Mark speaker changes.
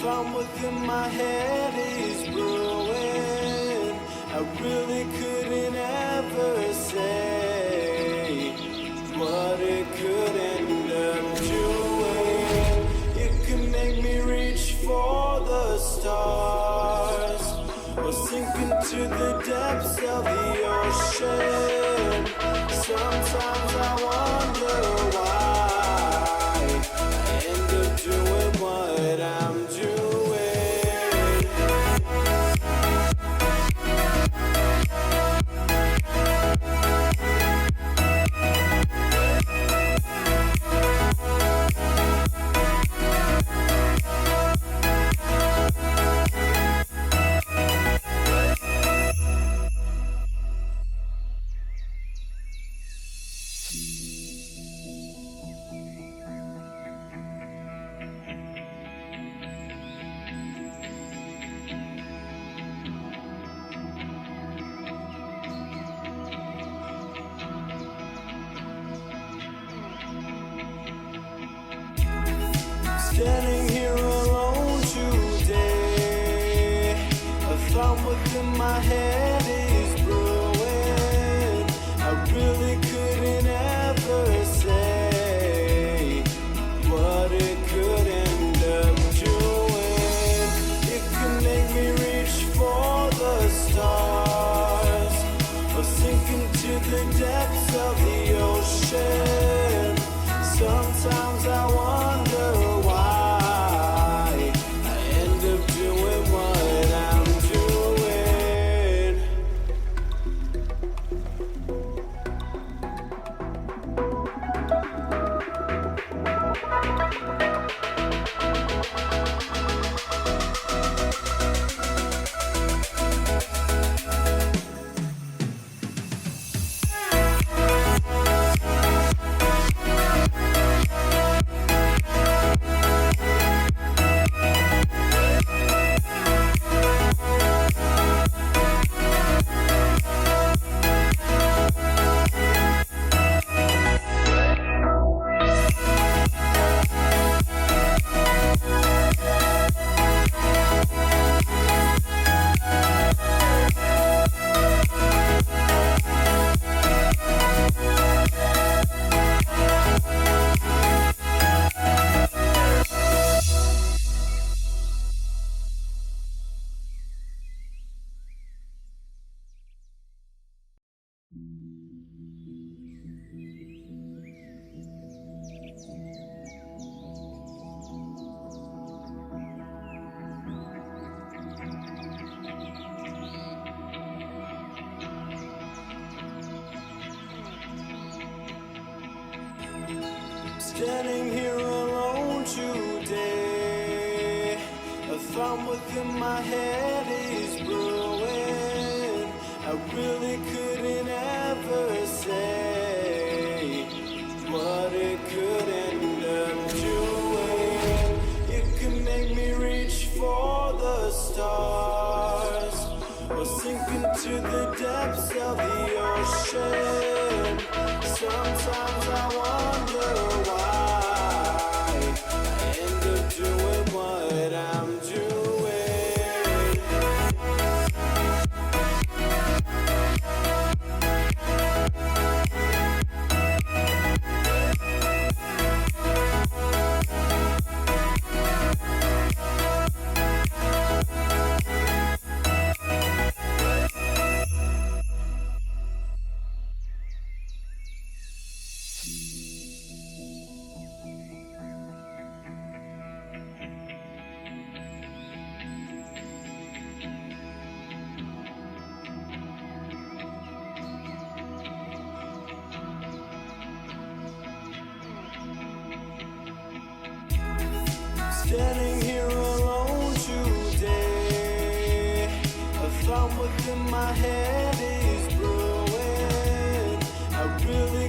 Speaker 1: found within my head is brewing. I really couldn't ever say what it could end up doing. It could make me reach for the stars or sink into the depths of the ocean. Sometimes I wonder why I end up doing what I'm doing. Standing here alone today, a thought within my head is brewing. I really couldn't ever say what it could end up doing. It could make me reach for the stars or sink into the depths of the ocean. Sometimes I wonder why I end up doing what I'm doing. Standing here alone today, a thought within my head is brewing. I really couldn't ever say what it could end up doing. It could make me reach for the stars or sink into the depths of the ocean. Sometimes I wonder why I end up doing what I'm doing. Standing here alone today, a thought within my head is brewing. I really